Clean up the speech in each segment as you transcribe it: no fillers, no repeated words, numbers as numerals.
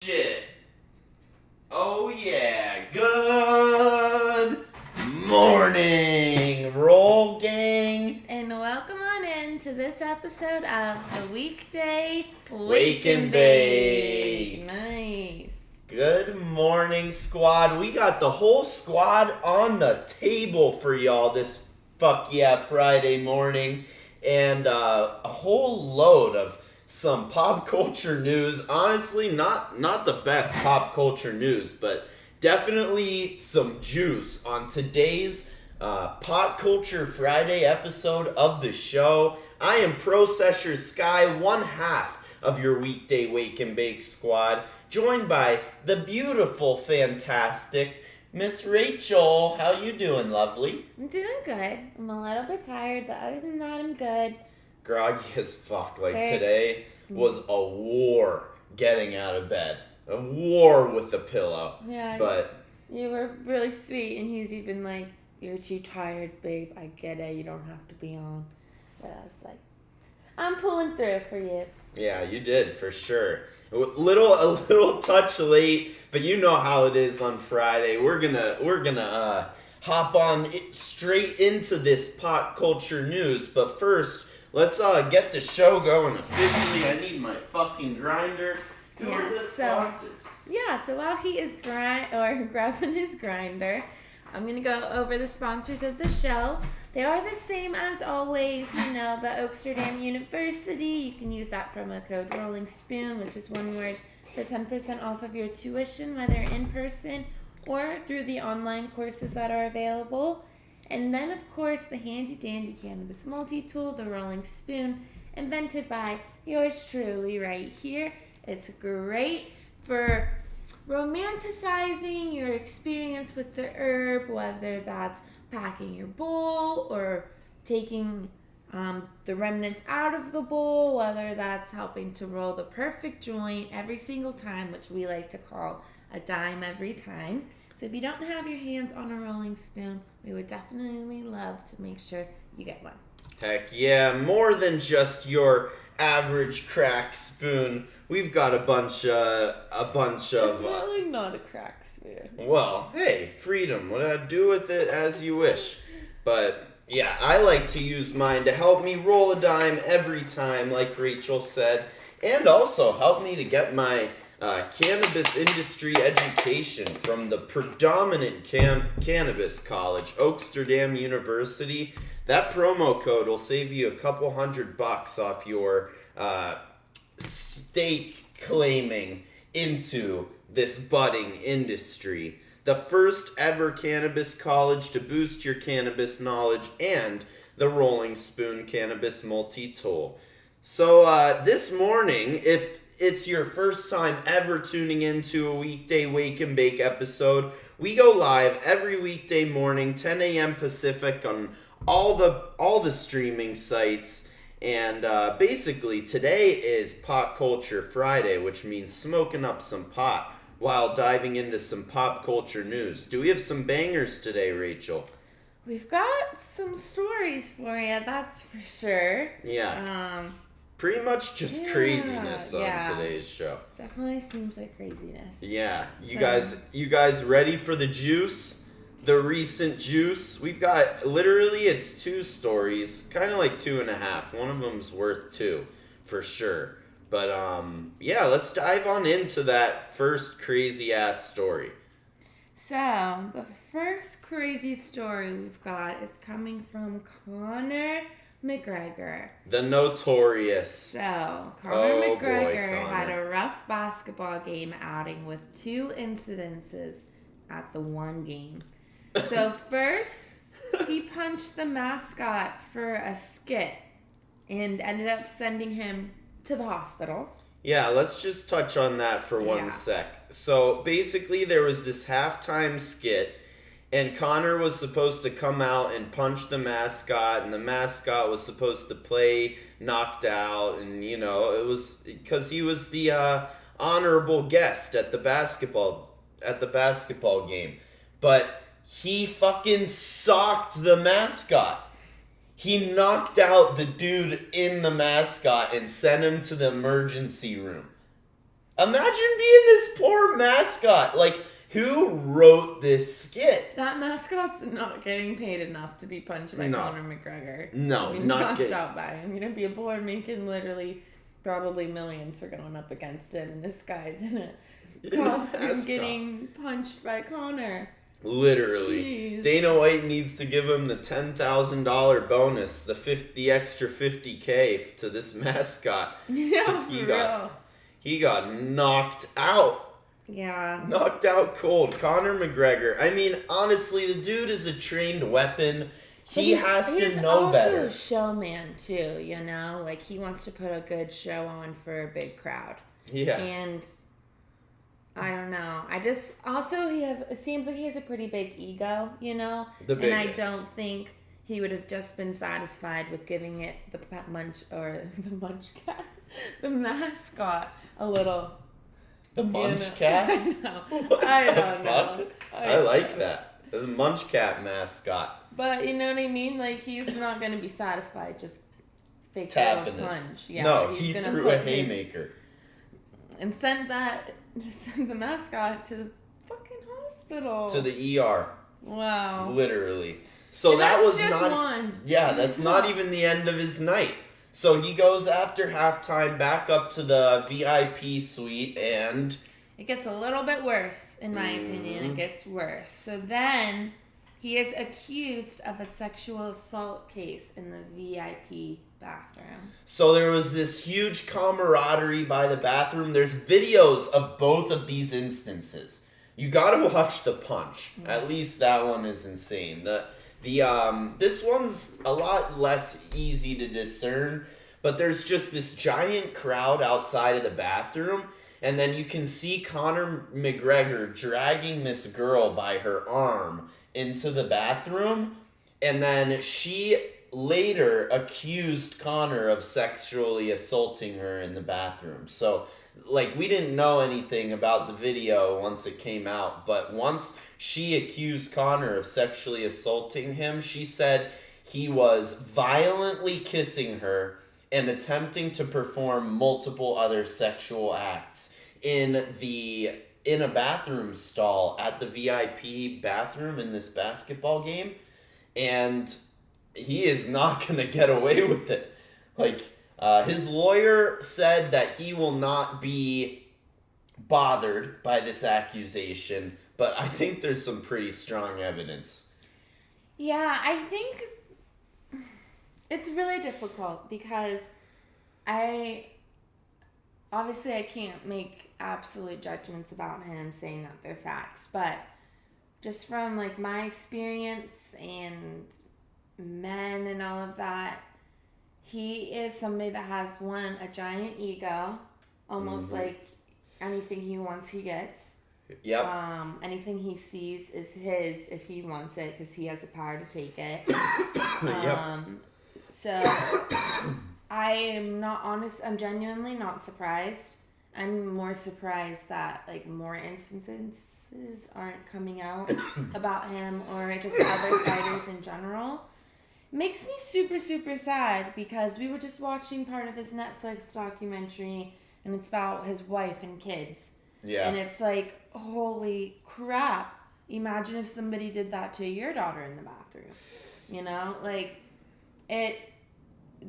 Shit. Oh yeah. Good morning, roll gang. And welcome on in to this episode of the Weekday Wake and Bake. Nice. Good morning, squad. We got the whole squad on the table for y'all this fuck yeah Friday morning. And a whole load of some pop culture news. Honestly, not the best pop culture news, but definitely some juice on today's Pop Culture Friday episode of the show. I am Processor Sky, one half of your Weekday Wake and Bake squad, joined by the beautiful, fantastic Miss Rachel. How you doing, lovely? I'm doing good. I'm a little bit tired, but other than that, I'm good. Groggy as fuck. Today was a war getting out of bed. A war with the pillow. Yeah. But you were really sweet, and he's even like, "You're too tired, babe. I get it. You don't have to be on." But I was like, "I'm pulling through for you." yeah, you did for sure. A little touch late, but you know how it is on Friday. We're gonna hop on straight into this pop culture news. But first, let's get the show going officially. I need my fucking grinder. Who are the sponsors? So while he is grabbing his grinder, I'm going to go over the sponsors of the show. They are the same as always, the WWnB University. You can use that promo code Rolling Spoon, which is one word, for 10% off of your tuition, whether in person or through the online courses that are available. And then, of course, the handy-dandy cannabis multi-tool, the Rolling Spoon, invented by yours truly right here. It's great for romanticizing your experience with the herb, whether that's packing your bowl or taking the remnants out of the bowl, whether that's helping to roll the perfect joint every single time, which we like to call a dime every time. So if you don't have your hands on a Rolling Spoon, we would definitely love to make sure you get one. Heck yeah, more than just your average crack spoon. We've got a bunch of It's really not a crack spoon. Well, hey, freedom. Do with it as you wish. But yeah, I like to use mine to help me roll a dime every time, like Rachel said, and also help me to get my cannabis industry education from the predominant cannabis college, WWnB University. That promo code will save you a couple $100 off your stake claiming into this budding industry. The first ever cannabis college to boost your cannabis knowledge, and the Rolling Spoon Cannabis Multi-Tool. So this morning, if it's your first time ever tuning into a Weekday Wake and Bake episode, we go live every weekday morning, 10 a.m. Pacific, on all the streaming sites. And basically, today is Pot Culture Friday, which means smoking up some pot while diving into some pop culture news. Do we have some bangers today, Rachel? We've got some stories for you, that's for sure. Yeah. Pretty much just craziness on today's show. Definitely seems like craziness. Yeah. You guys ready for the juice? The recent juice? We've got, literally, it's 2 stories. Kind of like 2.5. One of them's worth 2, for sure. But, yeah, let's dive on into that first crazy-ass story. So, the first crazy story we've got is coming from Conor McGregor. The notorious. So, Conor McGregor had a rough basketball game outing with 2 incidences at the one game. So first, he punched the mascot for a skit and ended up sending him to the hospital. Yeah, let's just touch on that for one sec. So basically there was this halftime skit, and Conor was supposed to come out and punch the mascot, and the mascot was supposed to play knocked out, and it was because he was the honorable guest at the basketball game. But he fucking socked the mascot. He knocked out the dude in the mascot and sent him to the emergency room. Imagine being this poor mascot. Like, who wrote this skit? That mascot's not getting paid enough to be punched by Conor McGregor. No, to be not knocked getting out by him. You know, people are making literally probably millions for going up against him, and this guy's in a costume getting punched by Conor. Literally. Jeez. Dana White needs to give him the $10,000 bonus, the extra $50K to this mascot. Yeah, he got knocked out. Yeah. Knocked out cold. Conor McGregor. I mean, honestly, the dude is a trained weapon. He has to know better. He's also a showman, too, you know? Like, he wants to put a good show on for a big crowd. Yeah. And I don't know. It seems like he has a pretty big ego, you know? The biggest. And I don't think he would have just been satisfied with giving it the mascot a little... The Munch Cat? I know. I don't know. I like that. The Munch Cat mascot. But you know what I mean? Like, he's not going to be satisfied just fake tapping little punch. it. Yeah, no, he threw a haymaker. And sent the mascot to the fucking hospital. To the ER. Wow. Literally. So and that that's was just not... one. Yeah, that's not even the end of his night. So he goes after halftime back up to the VIP suite and... It gets a little bit worse, in my opinion. It gets worse. So then he is accused of a sexual assault case in the VIP bathroom. So there was this huge camaraderie by the bathroom. There's videos of both of these instances. You gotta watch the punch. At least that one is insane. This one's a lot less easy to discern, but there's just this giant crowd outside of the bathroom, and then you can see Conor McGregor dragging this girl by her arm into the bathroom, and then she later accused Conor of sexually assaulting her in the bathroom. So, like, we didn't know anything about the video once it came out, but once she accused Conor of sexually assaulting him, she said he was violently kissing her and attempting to perform multiple other sexual acts in a bathroom stall at the VIP bathroom in this basketball game, and he is not going to get away with it. Like, his lawyer said that he will not be bothered by this accusation, but I think there's some pretty strong evidence. Yeah, I think it's really difficult because I can't make absolute judgments about him saying that they're facts, but just from like my experience and men and all of that, he is somebody that has a giant ego, almost like anything he wants he gets. Yep. Anything he sees is his if he wants it because he has the power to take it. Yep. So I am not honest. I'm genuinely not surprised. I'm more surprised that like more instances aren't coming out about him or just other fighters in general. Makes me super, super sad because we were just watching part of his Netflix documentary and it's about his wife and kids. Yeah. And it's like, holy crap. Imagine if somebody did that to your daughter in the bathroom. You know? Like, it's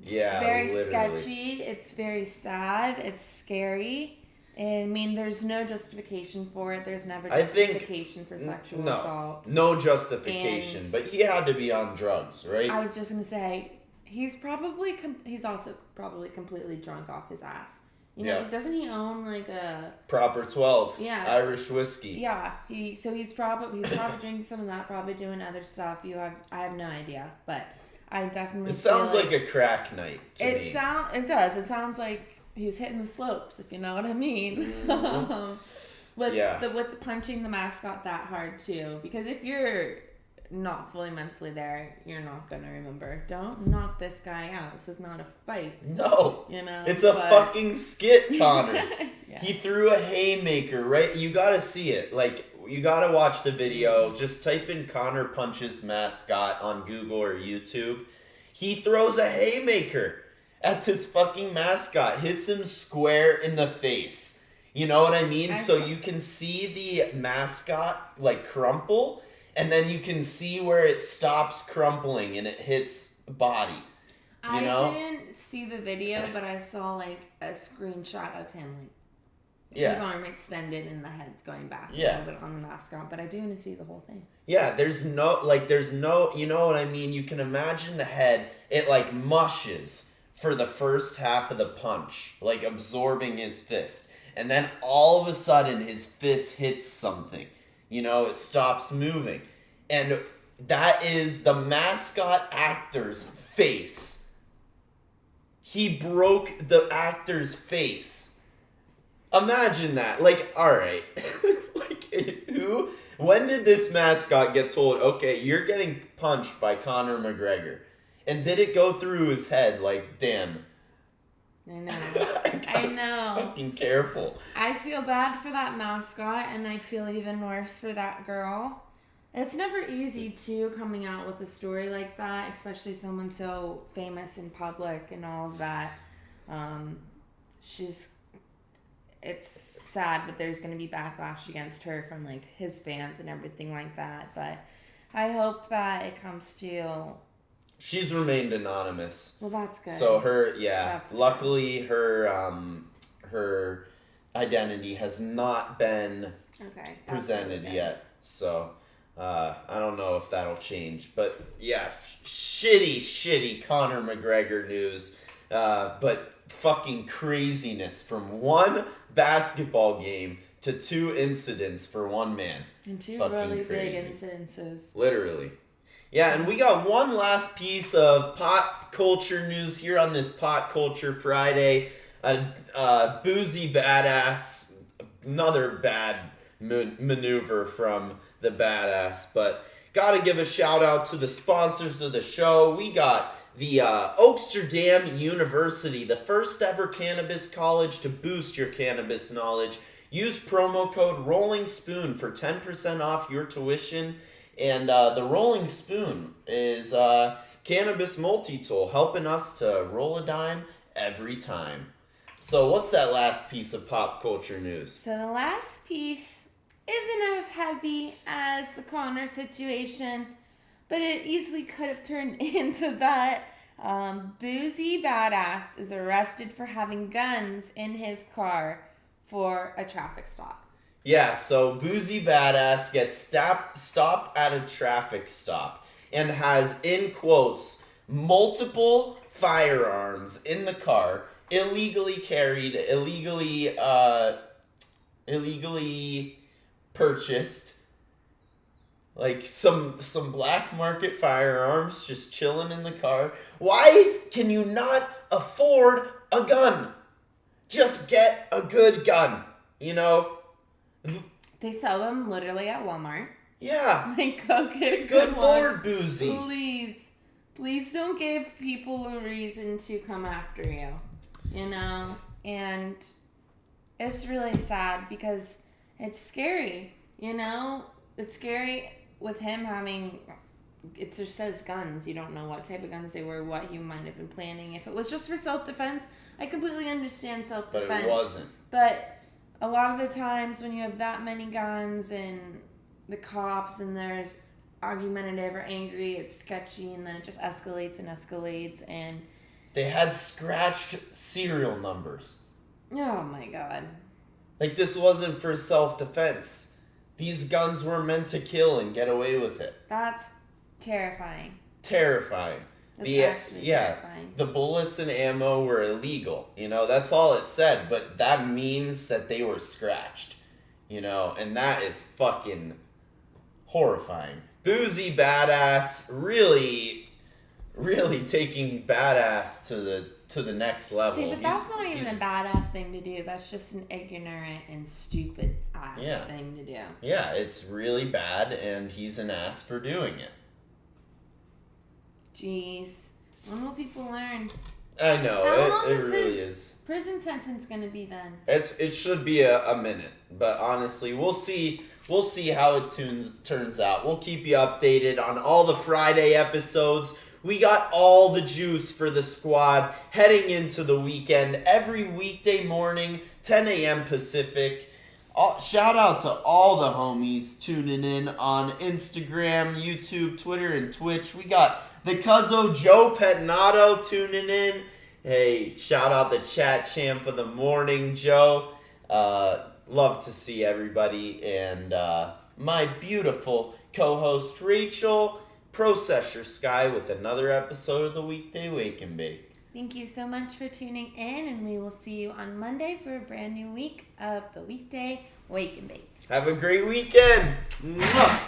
very literally sketchy. It's very sad. It's scary. I mean, there's no justification for it. There's never justification for sexual assault. No justification. But he had to be on drugs, right? I was just going to say, he's also probably completely drunk off his ass. You know, doesn't he own like a Proper 12 Yeah. Irish whiskey? Yeah, he's probably drinking some of that, probably doing other stuff. I have no idea, but I definitely It sounds like a crack night to me. It does. It sounds like he was hitting the slopes, if you know what I mean. With the punching the mascot that hard too, because if you're not fully mentally there, you're not gonna remember. Don't knock this guy out. This is not a fight. No. You know? It's a fucking skit, Conor. Yeah. He threw a haymaker, right? You gotta see it. Like, you gotta watch the video. Just type in Conor punches mascot on Google or YouTube. He throws a haymaker at this fucking mascot. Hits him square in the face. You know what I mean? I So saw- you can see the mascot like crumple, and then you can see where it stops crumpling and it hits body. You know? I didn't see the video, but I saw like a screenshot of him like Yeah. his arm extended and the head's going back Yeah. a little bit on the mascot. But I do want to see the whole thing. Yeah, there's no, you know what I mean? You can imagine the head, it like mushes for the first half of the punch, like absorbing his fist. And then all of a sudden his fist hits something. You know, it stops moving. And that is the mascot actor's face. He broke the actor's face. Imagine that. Like, alright. Like, when did this mascot get told, okay, you're getting punched by Conor McGregor? And did it go through his head like, damn. I know. I know. Fucking careful. I feel bad for that mascot, and I feel even worse for that girl. It's never easy, too, coming out with a story like that, especially someone so famous in public and all of that. It's sad, but there's going to be backlash against her from, like, his fans and everything like that. But I hope that it comes to... She's remained anonymous. Well, that's good. So That's luckily her identity has not been presented yet. So I don't know if that'll change. But yeah, shitty Conor McGregor news. But fucking craziness from one basketball game to 2 incidents for one man. And 2 fucking really crazy. big incidences. Literally. Yeah, and we got one last piece of pop culture news here on this Pop Culture Friday. Boozy badass, another bad maneuver from the badass. But gotta give a shout out to the sponsors of the show. We got the WWnB University, the first ever cannabis college to boost your cannabis knowledge. Use promo code Rolling Spoon for 10% off your tuition. And the Rolling Spoon is cannabis multi-tool, helping us to roll a dime every time. So what's that last piece of pop culture news? So the last piece isn't as heavy as the Connor situation, but it easily could have turned into that. Boozy Badass is arrested for having guns in his car for a traffic stop. Yeah, so Boozy Badass gets stopped at a traffic stop and has, in quotes, multiple firearms in the car, illegally carried, illegally purchased, like some black market firearms just chilling in the car. Why can you not afford a gun? Just get a good gun, you know? They sell them literally at Walmart. Yeah. Like, go get a Good one. Lord, Boozy. Please don't give people a reason to come after you, you know? And it's really sad because it's scary, you know? It's scary with him having, it just says guns. You don't know what type of guns they were, what he might have been planning. If it was just for self-defense, I completely understand self-defense. But it wasn't. But a lot of the times when you have that many guns and the cops and there's argumentative or angry, it's sketchy, and then it just escalates and They had scratched serial numbers. oh my god. Like, this wasn't for self-defense. These guns were meant to kill and get away with it. That's terrifying. Terrifying. That's actually terrifying. The bullets and ammo were illegal. You know, that's all it said, but that means that they were scratched. You know, and that is fucking horrifying. Boozy Badass really taking badass to the next level. See, but that's not even a badass thing to do. That's just an ignorant and stupid ass thing to do. Yeah, it's really bad, and he's an ass for doing it. Jeez. When will people learn? I know, How long it is really his is. prison sentence gonna be then? It should be a minute, but honestly, we'll see how it turns out. We'll keep you updated on all the Friday episodes. We got all the juice for the squad heading into the weekend every weekday morning, 10 a.m. Pacific. Shout out to all the homies tuning in on Instagram, YouTube, Twitter, and Twitch. We got the Cuzzo Joe Petnato tuning in. Hey, shout out the chat champ of the morning, Joe. Love to see everybody. And my beautiful co-host, Rachel. Processor Sky with another episode of the Weekday Wake and Bake. Thank you so much for tuning in, and we will see you on Monday for a brand new week of the Weekday Wake and Bake. Have a great weekend. Mwah!